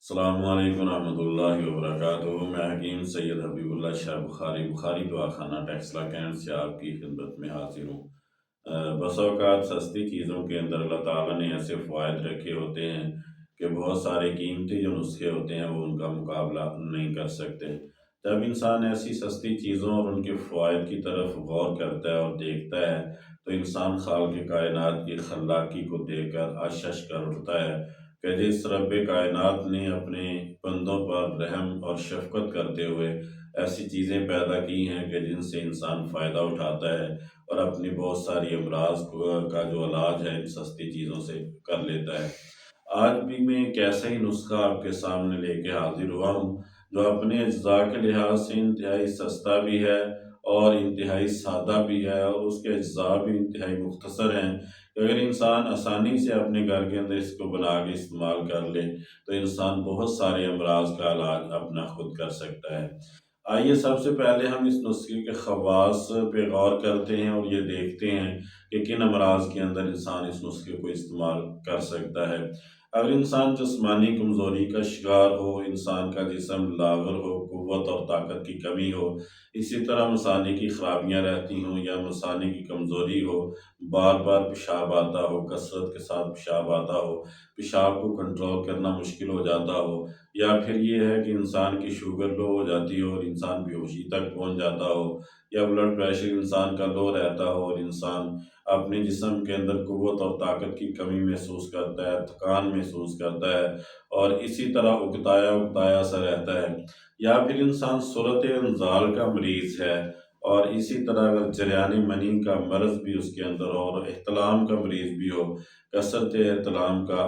السلام علیکم ورحمۃ اللہ وبرکاتہ۔ میں حکیم سید حبیب اللہ شاہ بخاری دعا خانہ ٹیکسلا کینٹ سے آپ کی خدمت میں حاضر ہوں۔ بس اوقات سستی چیزوں کے اندر اللہ تعالیٰ نے ایسے فوائد رکھے ہوتے ہیں کہ بہت سارے قیمتی جو نسخے ہوتے ہیں وہ ان کا مقابلہ نہیں کر سکتے۔ جب انسان ایسی سستی چیزوں اور ان کے فوائد کی طرف غور کرتا ہے اور دیکھتا ہے تو انسان خالق کائنات کی خلاقی کو دیکھ کر اشش کر اٹھتا ہے کہ جس رب کائنات نے اپنے بندوں پر رحم اور شفقت کرتے ہوئے ایسی چیزیں پیدا کی ہیں کہ جن سے انسان فائدہ اٹھاتا ہے اور اپنی بہت ساری امراض کا جو علاج ہے ان سستی چیزوں سے کر لیتا ہے۔ آج بھی میں ایک ایسا ہی نسخہ آپ کے سامنے لے کے حاضر ہوا ہوں جو اپنے اجزاء کے لحاظ سے انتہائی سستا بھی ہے اور انتہائی سادہ بھی ہے، اور اس کے اجزاء بھی انتہائی مختصر ہیں کہ اگر انسان آسانی سے اپنے گھر کے اندر اس کو بنا کے استعمال کر لے تو انسان بہت سارے امراض کا علاج اپنا خود کر سکتا ہے۔ آئیے سب سے پہلے ہم اس نسخے کے خواص پہ غور کرتے ہیں اور یہ دیکھتے ہیں کہ کن امراض کے اندر انسان اس نسخے کو استعمال کر سکتا ہے۔ اگر انسان جسمانی کمزوری کا شکار ہو، انسان کا جسم لاغر ہو، قوت اور طاقت کی کمی ہو، اسی طرح مثانے کی خرابیاں رہتی ہوں یا مثانے کی کمزوری ہو، بار بار پیشاب آتا ہو، کثرت کے ساتھ پیشاب آتا ہو، پیشاب کو کنٹرول کرنا مشکل ہو جاتا ہو، یا پھر یہ ہے کہ انسان کی شوگر لو ہو جاتی ہو اور انسان بے ہوشی تک پہنچ جاتا ہو، یا بلڈ پریشر انسان کا لو رہتا ہو اور انسان اپنے جسم کے اندر قوت اور طاقت کی کمی محسوس کرتا ہے، تھکان محسوس کرتا ہے اور اسی طرح اکتایا اکتایا سا رہتا ہے، یا پھر انسان صورت انزال کا مریض ہے اور اسی طرح اگر جریان منی کا مرض بھی اس کے اندر ہو اور احتلام کا مریض بھی ہو، کثرت احتلام کا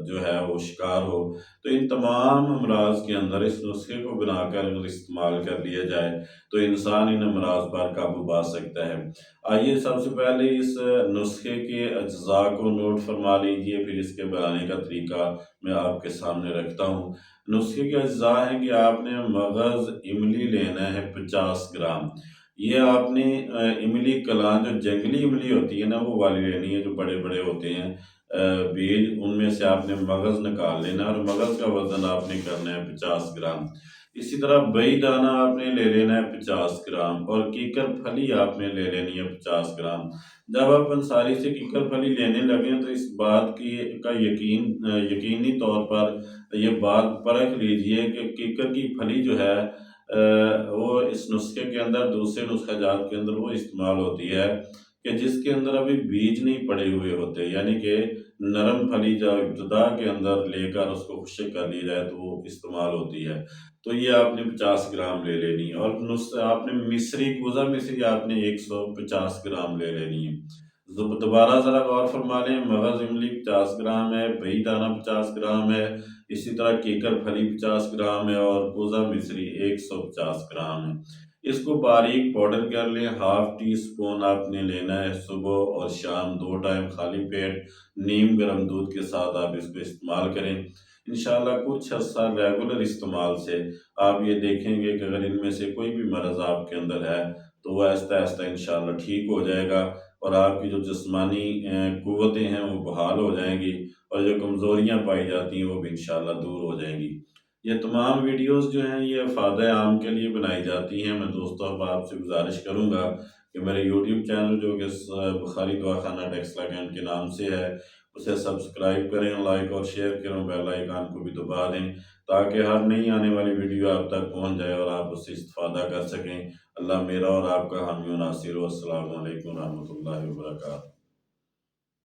جو ہے وہ شکار ہو، تو ان تمام امراض کے اندر اس نسخے کو بنا کر استعمال کر لیا جائے تو انسان ان امراض پر قابو پا سکتا ہے۔ آئیے سب سے پہلے اس نسخے کے اجزاء کو نوٹ فرما لیجئے، پھر اس کے بنانے کا طریقہ میں آپ کے سامنے رکھتا ہوں۔ نسخے کے اجزاء ہیں کہ آپ نے مغز املی لینا ہے 50 گرام۔ یہ آپ نے املی کلان جو جنگلی املی ہوتی ہے نا وہ والی لینی ہے، جو بڑے بڑے ہوتے ہیں بیج، ان میں سے آپ نے مغز نکال لینا ہے اور مغز کا وزن آپ نے کرنا ہے 50 گرام۔ اسی طرح بئی دانہ آپ نے لے لینا ہے 50 گرام اور کیکر پھلی آپ نے لے لینی ہے 50 گرام۔ جب آپ انصاری سے کیکر پھلی لینے لگیں تو اس بات کا یقینی طور پر یہ بات پرکھ لیجئے کہ کیکر کی پھلی جو ہے وہ اس نسخے کے اندر دوسرے نسخہ جات کے اندر وہ استعمال ہوتی ہے کہ جس کے اندر ابھی بیج نہیں پڑے ہوئے ہوتے، یعنی کہ نرم پھلی جو ابتدا کے اندر لے کر اس کو خشک کر لی جائے تو وہ استعمال ہوتی ہے، تو یہ آپ نے 50 گرام لے لینی ہے۔ اور آپ نے مصری کوزہ مصری آپ نے 150 گرام لے لینی ہے۔ دوبارہ ذرا غور فرما لیں، مغز املی 50 گرام ہے، بئی دانہ 50 گرام ہے، اسی طرح کیکر پھلی 50 گرام ہے اور کوزہ مصری 150 گرام ہے۔ اس کو باریک پاؤڈر کر لیں۔ ہاف ٹی اسپون آپ نے لینا ہے، صبح اور شام 2 ٹائم خالی پیٹ نیم گرم دودھ کے ساتھ آپ اس کو استعمال کریں۔ انشاءاللہ کچھ عرصہ ریگولر استعمال سے آپ یہ دیکھیں گے کہ اگر ان میں سے کوئی بھی مرض آپ کے اندر ہے تو وہ آہستہ آہستہ انشاءاللہ ٹھیک ہو جائے گا اور آپ کی جو جسمانی قوتیں ہیں وہ بحال ہو جائیں گی اور جو کمزوریاں پائی جاتی ہیں وہ بھی انشاءاللہ دور ہو جائیں گی۔ یہ تمام ویڈیوز جو ہیں یہ افادہ عام کے لیے بنائی جاتی ہیں۔ میں دوستوں اب آپ سے گزارش کروں گا کہ میرے یوٹیوب چینل جو کہ بخاری دعا خانہ ٹیکسلا کینٹ کے نام سے ہے اسے سبسکرائب کریں، لائک اور شیئر کریں، بیل آئیکن کو بھی دبا دیں تاکہ ہر نئی آنے والی ویڈیو آپ تک پہنچ جائے اور آپ اس سے استفادہ کر سکیں۔ اللہ میرا اور آپ کا حامی و ناصر ہو۔ السلام علیکم ورحمۃ اللہ وبرکاتہ۔